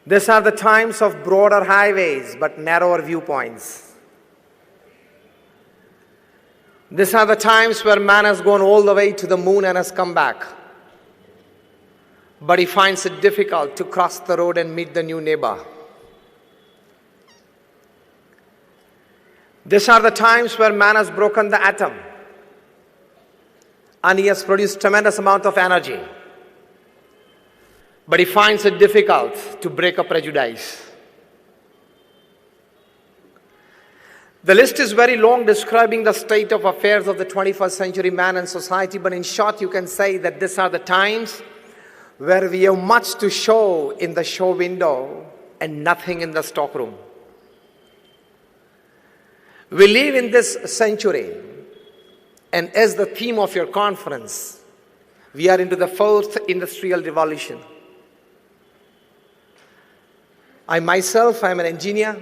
These are the times of broader highways but narrower viewpoints. These are the times where man has gone all the way to the moon and has come back. But he finds it difficult to cross the road and meet the new neighbor. These are the times where man has broken the atom and he has produced tremendous amount of energy. But he finds it difficult to break a prejudice. The list is very long describing the state of affairs of the 21st century man and society, but in short you can say that these are the times where we have much to show in the show window and nothing in the stockroom. We live in this century, and as the theme of your conference, we are into the fourth industrial revolution. I myself, I'm an engineer.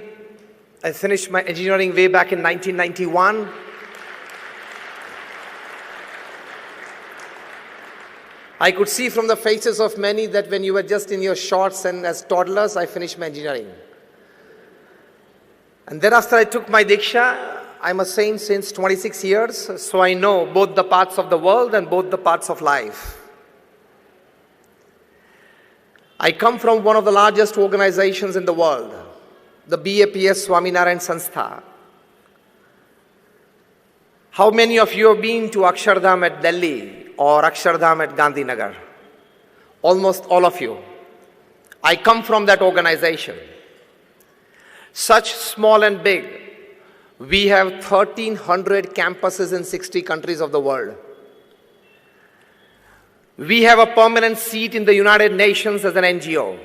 I finished my engineering way back in 1991. I could see from the faces of many that when you were just in your shorts and as toddlers, I finished my engineering. And thereafter I took my Diksha. I'm a saint since 26 years, so I know both the parts of the world and both the parts of life. I come from one of the largest organizations in the world, the BAPS swaminarayan Sanstha. How many of you have been to Akshardham at Delhi or Akshardham at Gandhinagar? Almost all of you. I come from that organization. Such small and big, we have 1,300 campuses in 60 countries of the world. We have a permanent seat in the United Nations as an NGO.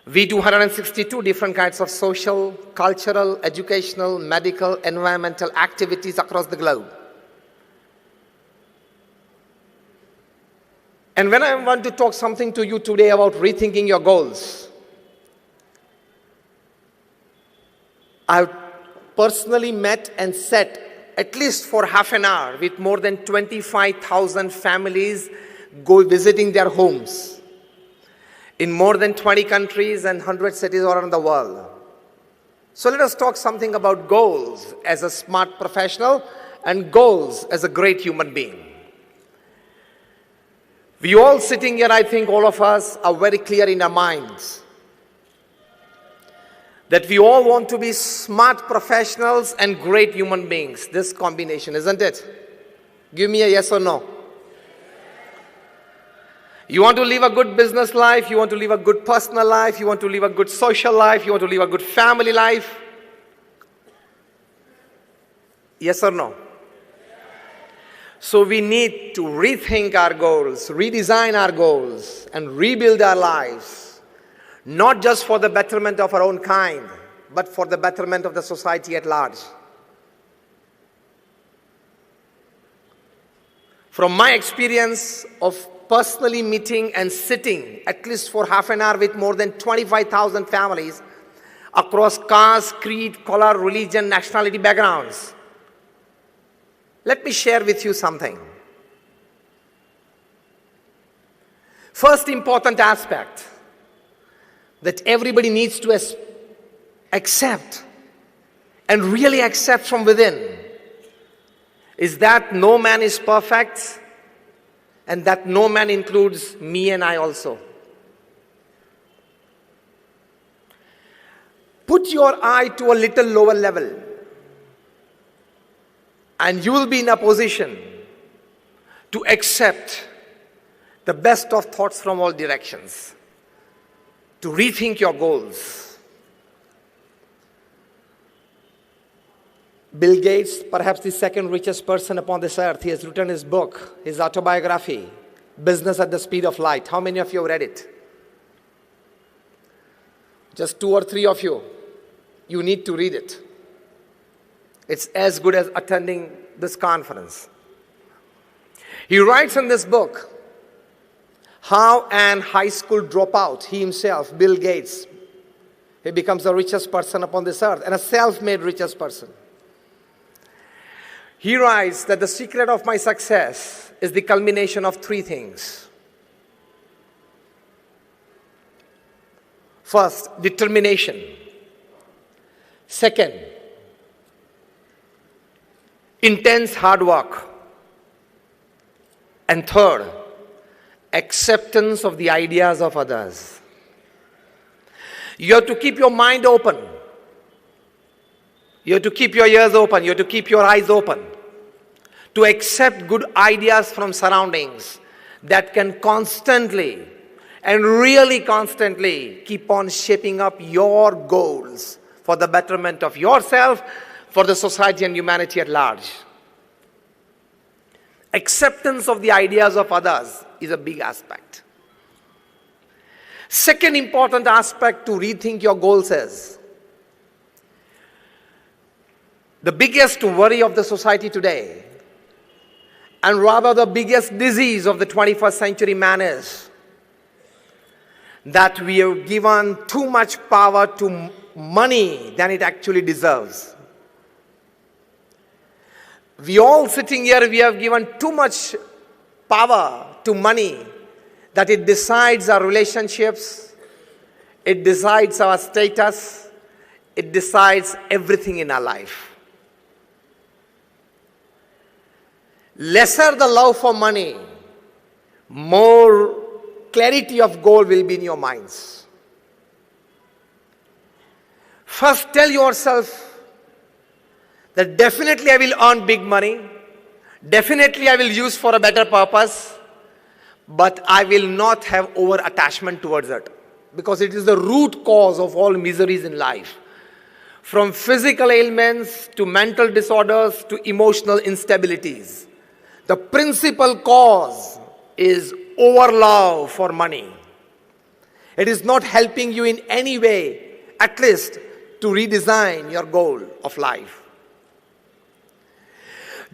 We do 162 different kinds of social, cultural, educational, medical, environmental activities across the globe. And when I want to talk something to you today about rethinking your goals, I've personally met and sat at least for half an hour with more than 25,000 families visiting their homes in more than 20 countries and 100 cities around the world. So let us talk something about goals as a smart professional and goals as a great human being. We all sitting here, I think all of us are very clear in our minds that we all want to be smart professionals and great human beings. This combination, isn't it? Give me a yes or no. You want to live a good business life, you want to live a good personal life, you want to live a good social life, you want to live a good family life. Yes or no? So we need to rethink our goals, redesign our goals, and rebuild our lives. Not just for the betterment of our own kind, but for the betterment of the society at large. From my experience of personally meeting and sitting at least for half an hour with more than 25,000 families across caste, creed, color, religion, nationality backgrounds, let me share with you something. First important aspect that everybody needs to accept and really accept from within is that no man is perfect and that no man includes me and I also. Put your eye to a little lower level and you will be in a position to accept the best of thoughts from all directions, to rethink your goals. Bill Gates, perhaps the second richest person upon this earth, he has written his book, his autobiography, Business at the Speed of Light. How many of you have read it? Just 2 or 3 of you. You need to read it. It's as good as attending this conference. He writes in this book how an high school dropout, he himself, Bill Gates, he becomes the richest person upon this earth and a self-made richest person. He writes that the secret of my success is the culmination of 3 things. First, determination. Second, intense hard work. And third, acceptance of the ideas of others. You have to keep your mind open. You have to keep your ears open. You have to keep your eyes open to accept good ideas from surroundings that can constantly and really constantly keep on shaping up your goals for the betterment of yourself, for the society and humanity at large. Acceptance of the ideas of others is a big aspect. Second important aspect to rethink your goals is the biggest worry of the society today, and rather the biggest disease of the 21st century man, is that we have given too much power to money than it actually deserves. We all sitting here, we have given too much power to money that it decides our relationships, it decides our status, it decides everything in our life. Lesser the love for money, more clarity of goal will be in your minds. First, tell yourself that definitely I will earn big money, definitely I will use for a better purpose, but I will not have over attachment towards it, because it is the root cause of all miseries in life. From physical ailments to mental disorders to emotional instabilities, the principal cause is overlove for money. It is not helping you in any way, at least to redesign your goal of life.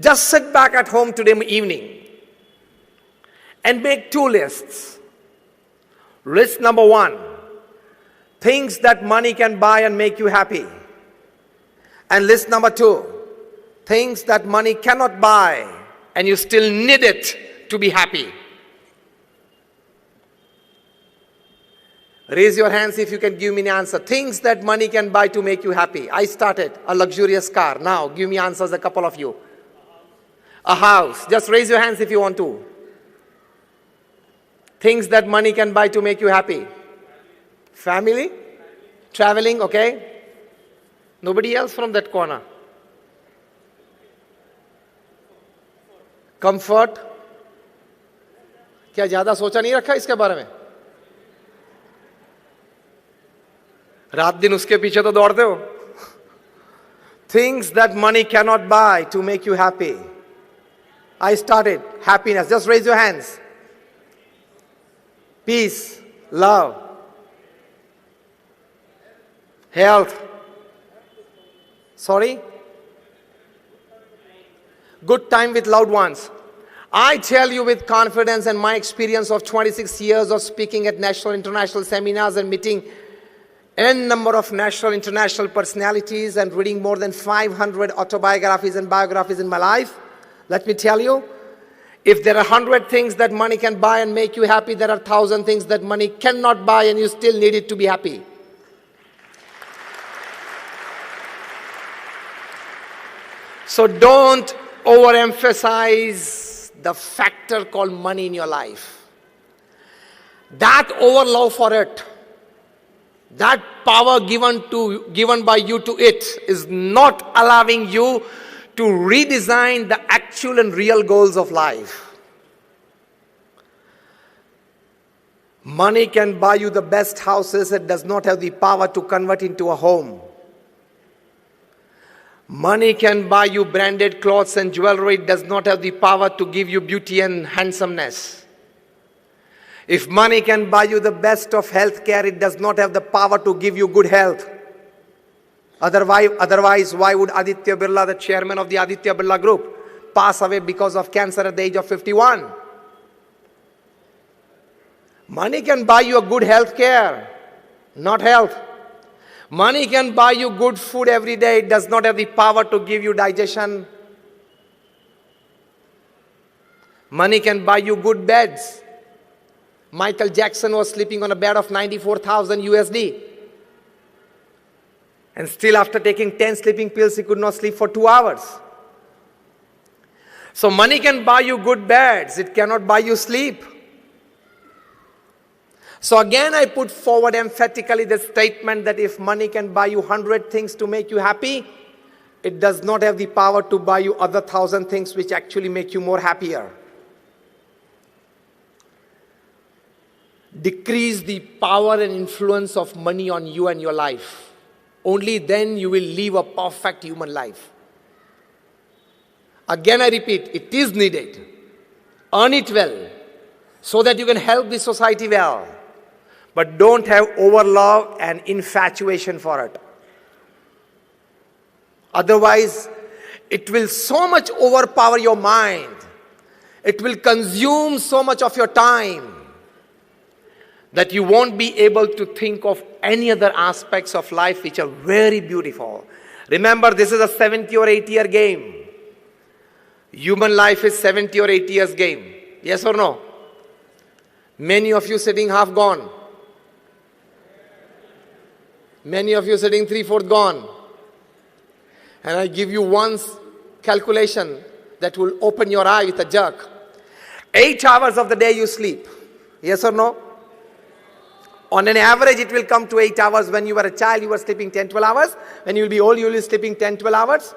Just sit back at home today evening and make two lists. List number one, things that money can buy and make you happy. And list number two, things that money cannot buy and you still need it to be happy. Raise your hands if you can give me an answer. Things that money can buy to make you happy. I started a luxurious car. Now give me answers, a couple of you. A house. Just raise your hands if you want to. Things that money can buy to make you happy. Family? Traveling, okay? Nobody else from that corner. Comfort? क्या ज्यादा सोचा नहीं रखा इसके बारे में? रात दिन उसके पीछे तो दौड़ते हो. Things that money cannot buy to make you happy. I started. Happiness. Just raise your hands. Peace, love, health. Sorry? Good time with loved ones. I tell you with confidence and my experience of 26 years of speaking at national, international seminars and meeting n number of national, international personalities and reading more than 500 autobiographies and biographies in my life. Let me tell you, if there are 100 things that money can buy and make you happy, there are 1,000 things that money cannot buy and you still need it to be happy. So don't overemphasize the factor called money in your life. That overlove for it, that power given by you to it is not allowing you to redesign the actual and real goals of life. Money can buy you the best houses, it does not have the power to convert into a home. Money can buy you branded clothes and jewelry, it does not have the power to give you beauty and handsomeness. If money can buy you the best of health care, it does not have the power to give you good health. Otherwise, why would Aditya Birla, the chairman of the Aditya Birla Group, pass away because of cancer at the age of 51? Money can buy you a good health care, not health. Money can buy you good food every day. It does not have the power to give you digestion. Money can buy you good beds. Michael Jackson was sleeping on a bed of 94,000 USD. And still after taking 10 sleeping pills, he could not sleep for 2 hours. So money can buy you good beds. It cannot buy you sleep. So again, I put forward emphatically the statement that if money can buy you 100 things to make you happy, it does not have the power to buy you other 1,000 things which actually make you more happier. Decrease the power and influence of money on you and your life. Only then you will live a perfect human life. Again, I repeat, it is needed. Earn it well so that you can help the society well. But don't have overlove and infatuation for it. Otherwise, it will so much overpower your mind. It will consume so much of your time that you won't be able to think of any other aspects of life which are very beautiful. Remember, this is a 70 or 80-year game. Human life is 70 or 80 years game. Yes or no? Many of you sitting half gone. Many of you sitting 3/4 gone. And I give you one calculation that will open your eye with a jerk. 8 hours of the day you sleep. Yes or no? On an average, it will come to 8 hours. When you were a child, you were sleeping 10, 12 hours. When you will be old, you will be sleeping 10, 12 hours.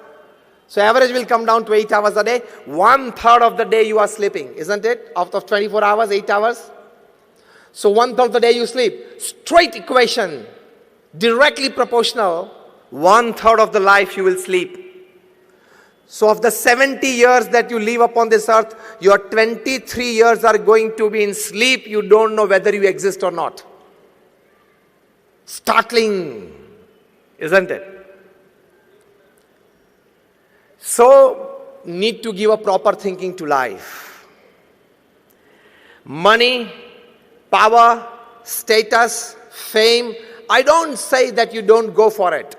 So average will come down to 8 hours a day. 1/3 of the day you are sleeping, isn't it? Out of 24 hours, 8 hours. So 1/3 of the day you sleep. Straight equation, directly proportional. 1/3 of the life you will sleep. So of the 70 years that you live upon this earth, your 23 years are going to be in sleep. You don't know whether you exist or not. Startling, isn't it? So, need to give a proper thinking to life. Money, power, status, fame. I don't say that you don't go for it.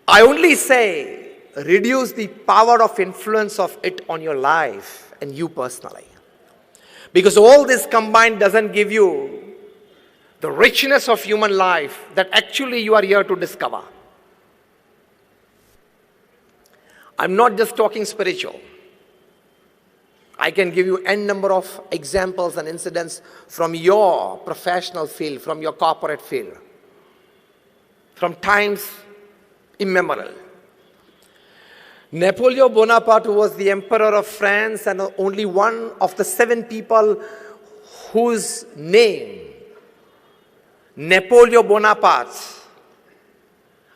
I only say reduce the power of influence of it on your life and you personally. Because all this combined doesn't give you the richness of human life that actually you are here to discover. I'm not just talking spiritual. I can give you n number of examples and incidents from your professional field, from your corporate field, from times immemorial. Napoleon Bonaparte, who was the emperor of France and only one of the 7 people whose name, Napoleon Bonaparte,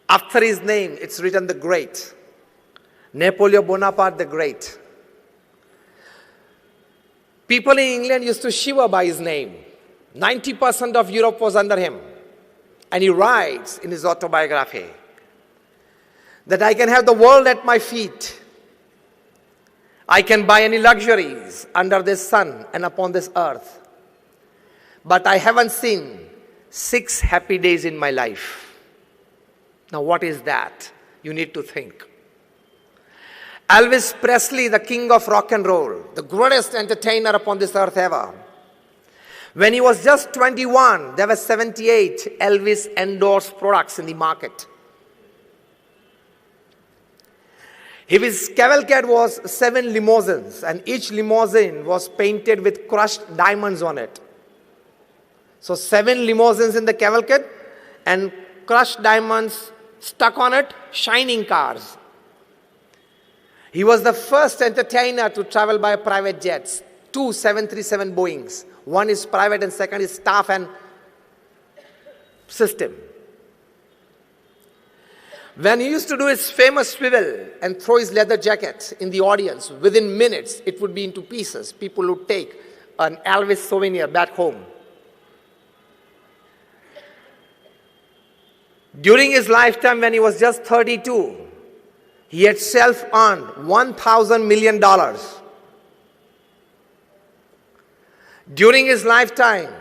after his name, it's written the Great. Napoleon Bonaparte the Great. People in England used to shiver by his name. 90% of Europe was under him. And he writes in his autobiography that I can have the world at my feet. I can buy any luxuries under this sun and upon this earth. But I haven't seen 6 happy days in my life. Now what is that? You need to think. Elvis Presley, the king of rock and roll, the greatest entertainer upon this earth ever. When he was just 21, there were 78 Elvis endorsed products in the market. His cavalcade was 7 limousines, and each limousine was painted with crushed diamonds on it. So 7 limousines in the cavalcade and crushed diamonds stuck on it, shining cars. He was the first entertainer to travel by private jets, 2 737 Boeings. One is private and second is staff and system. When he used to do his famous swivel and throw his leather jacket in the audience, within minutes it would be into pieces. People would take an Elvis souvenir back home. During his lifetime, when he was just 32, he had self-earned $1,000 million. During his lifetime,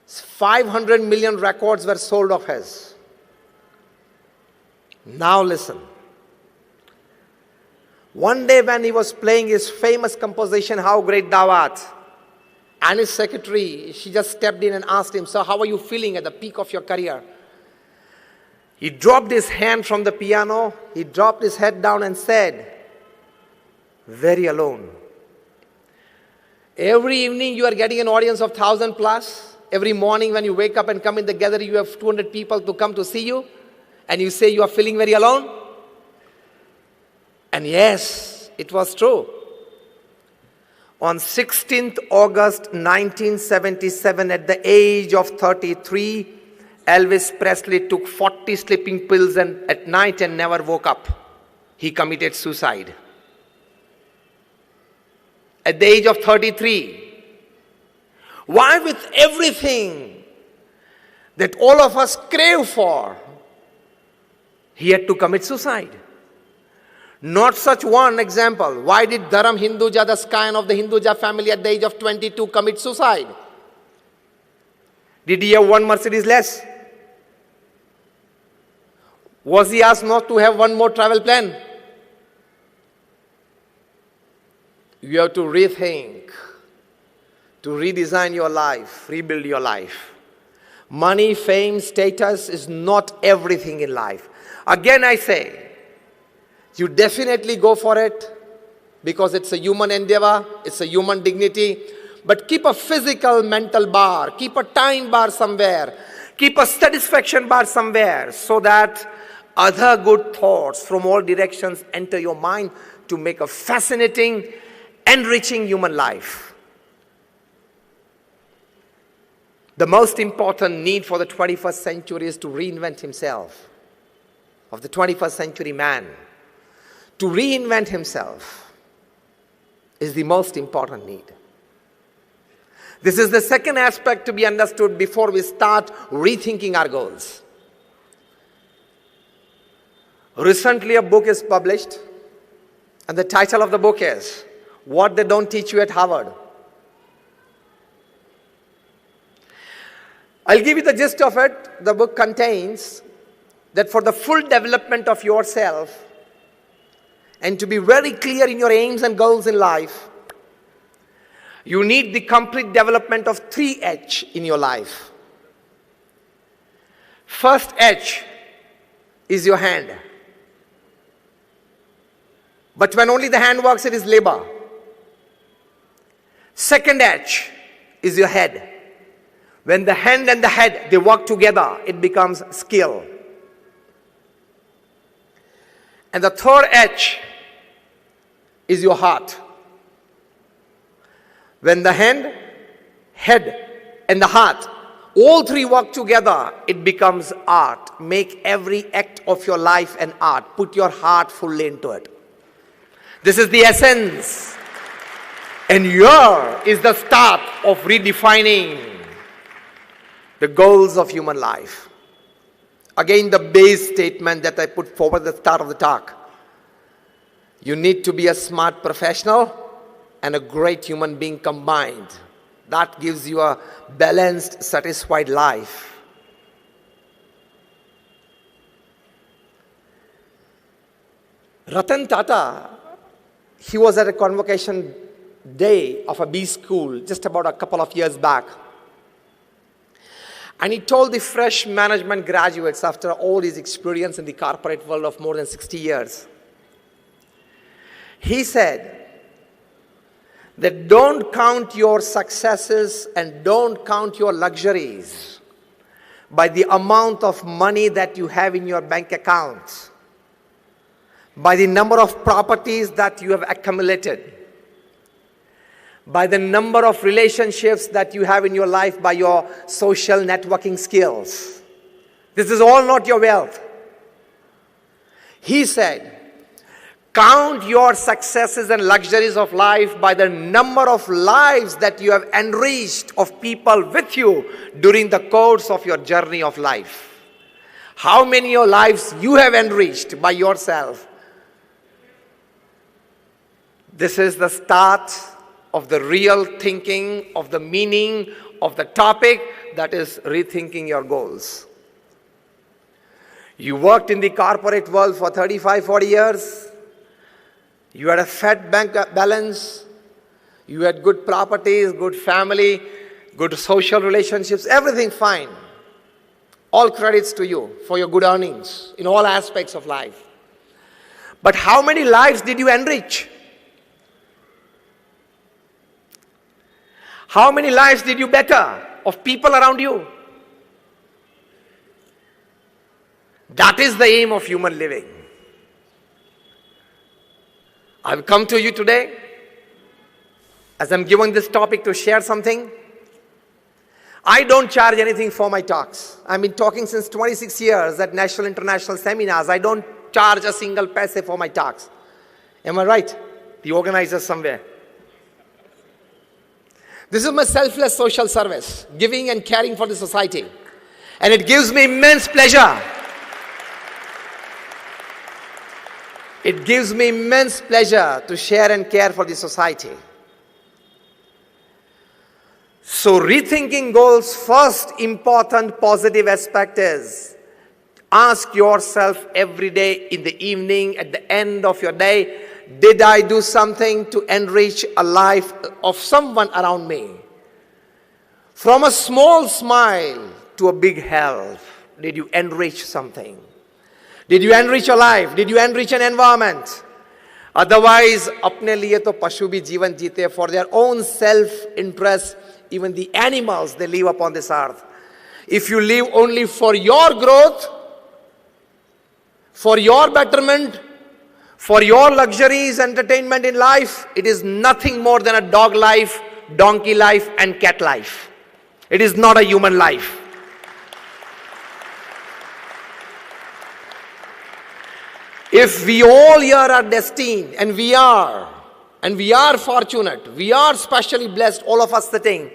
500 million records were sold of his. Now listen. One day when he was playing his famous composition, How Great Thou Art, And his secretary, she just stepped in and asked him, "Sir, how are you feeling at the peak of your career?" He dropped his hand from the piano, he dropped his head down and said, "Very alone. Every evening you are getting an audience of 1,000 plus. Every morning when you wake up and come in the gathering, you have 200 people to come to see you. And you say you are feeling very alone?" And yes, it was true. On 16th August 1977, at the age of 33, Elvis Presley took 40 sleeping pills at night and never woke up. He committed suicide. At the age of 33. Why, with everything that all of us crave for, he had to commit suicide? Not such one example. Why did Dharam Hinduja, the scion of the Hinduja family, at the age of 22 commit suicide? Did he have one Mercedes less? Was he asked not to have one more travel plan? You have to rethink, to redesign your life, rebuild your life. Money, fame, status is not everything in life. Again I say, you definitely go for it because it's a human endeavor, it's a human dignity. But keep a physical mental bar, keep a time bar somewhere, keep a satisfaction bar somewhere so that other good thoughts from all directions enter your mind to make a fascinating, enriching human life. The most important need for the 21st century is to reinvent himself, of the 21st century man. To reinvent himself is the most important need. This is the second aspect to be understood before we start rethinking our goals. Recently a book is published, and the title of the book is "What They Don't Teach You at Harvard." I'll give you the gist of it. The book contains that for the full development of yourself and to be very clear in your aims and goals in life, you need the complete development of 3 H in your life. First H is your hand. But when only the hand works, it is labor. Second H is your head. When the hand and the head, they work together, it becomes skill. And the third H is your heart. When the hand, head, and the heart, all 3 work together, it becomes art. Make every act of your life an art. Put your heart fully into it. This is the essence. And here is the start of redefining the goals of human life. Again, the base statement that I put forward at the start of the talk. You need to be a smart professional and a great human being combined. That gives you a balanced, satisfied life. Ratan Tata, he was at a convocation day of a B school just about a couple of years back. And he told the fresh management graduates after all his experience in the corporate world of more than 60 years. He said that don't count your successes and don't count your luxuries by the amount of money that you have in your bank account, by the number of properties that you have accumulated, by the number of relationships that you have in your life, by your social networking skills. This is all not your wealth. He said, count your successes and luxuries of life by the number of lives that you have enriched of people with you during the course of your journey of life. How many of lives you have enriched by yourself. This is the start of the real thinking, of the meaning, of the topic, that is rethinking your goals. You worked in the corporate world for 35, 40 years. You had a fat bank balance. You had good properties, good family, good social relationships, everything fine. All credits to you for your good earnings in all aspects of life. But how many lives did you enrich? How many lives did you better of people around you? That is the aim of human living. I've come to you today as I'm given this topic to share something. I don't charge anything for my talks. I've been talking since 26 years at national, international seminars. I don't charge a single paise for my talks. Am I right? The organizers somewhere. This is my selfless social service, giving and caring for the society. And it gives me immense pleasure. It gives me immense pleasure to share and care for the society. So rethinking goals, first important positive aspect is ask yourself every day in the evening, at the end of your day, did I do something to enrich a life of someone around me? From a small smile to a big help, did you enrich something? Did you enrich a life? Did you enrich an environment? Otherwise, apne liye to pashu bhi जीवन जीते for their own self-interest. Even the animals, they live upon this earth. If you live only for your growth, for your betterment, for your luxuries, entertainment in life, it is nothing more than a dog life, donkey life, and cat life. It is not a human life. If we all here are destined, and we are fortunate, we are specially blessed, all of us sitting,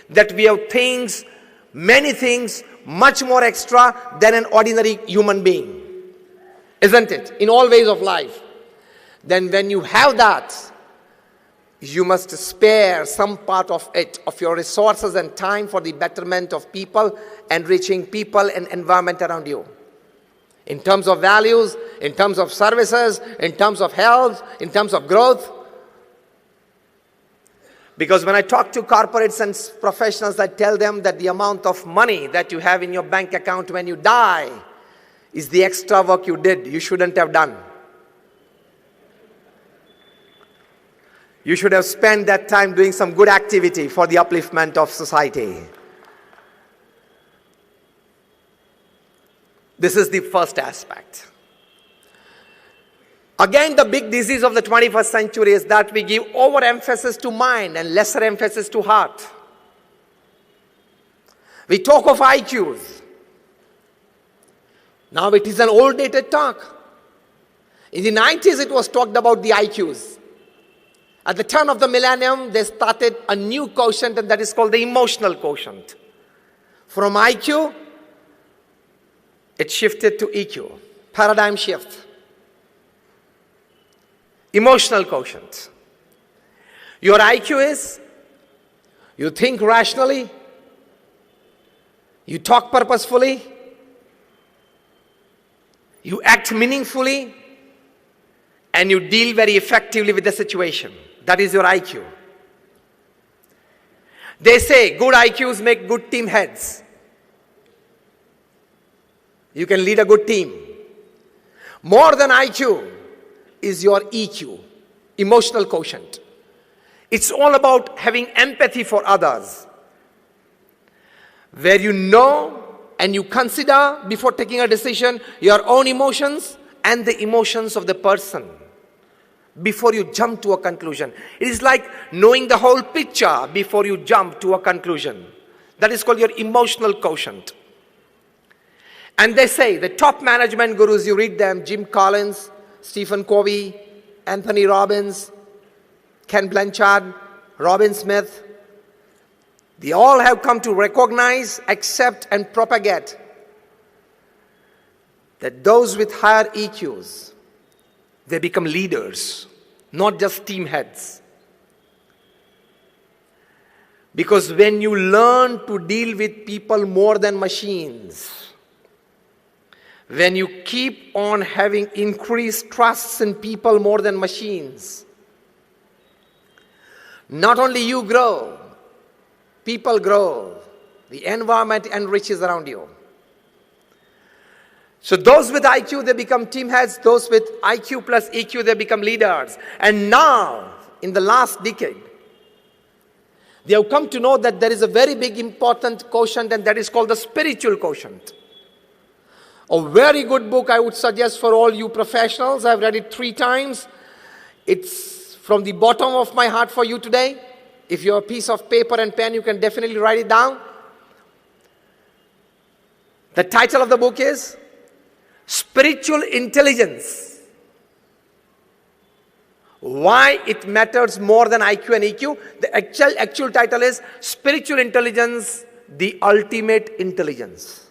that we have things, many things, much more extra than an ordinary human being. Isn't it? In all ways of life. Then when you have that, you must spare some part of it, of your resources and time for the betterment of people, enriching people and environment around you. In terms of values, in terms of services, in terms of health, in terms of growth. Because when I talk to corporates and professionals, I tell them that the amount of money that you have in your bank account when you die is the extra work you did, you shouldn't have done. You should have spent that time doing some good activity for the upliftment of society. This is the first aspect. Again, the big disease of the 21st century is that we give overemphasis to mind and lesser emphasis to heart. We talk of IQs. Now it is an old dated talk. In the 90s it was talked about the IQs. At the turn of the millennium, they started a new quotient, and that is called the emotional quotient. From IQ, it shifted to EQ. Paradigm shift. Emotional quotient. Your IQ is, you think rationally, you talk purposefully, you act meaningfully, and you deal very effectively with the situation. That is your IQ. They say good IQs make good team heads. You can lead a good team. More than IQ is your EQ, emotional quotient. It's all about having empathy for others, where you know and you consider before taking a decision your own emotions and the emotions of the person before you jump to a conclusion. It is like knowing the whole picture before you jump to a conclusion. That is called your emotional quotient. And they say, the top management gurus, you read them, Jim Collins, Stephen Covey, Anthony Robbins, Ken Blanchard, Robin Smith, they all have come to recognize, accept, and propagate that those with higher EQs, they become leaders, not just team heads. Because when you learn to deal with people more than machines, when you keep on having increased trusts in people more than machines, not only you grow, people grow. The environment enriches around you. So those with IQ, they become team heads. Those with IQ plus EQ, they become leaders. And now, in the last decade, they have come to know that there is a very big important quotient, and that is called the spiritual quotient. A very good book I would suggest for all you professionals. I've read it 3 times. It's from the bottom of my heart for you today. If you have a piece of paper and pen, you can definitely write it down. The title of the book is Spiritual Intelligence. Why it matters more than IQ and EQ. The actual title is Spiritual Intelligence, the Ultimate Intelligence.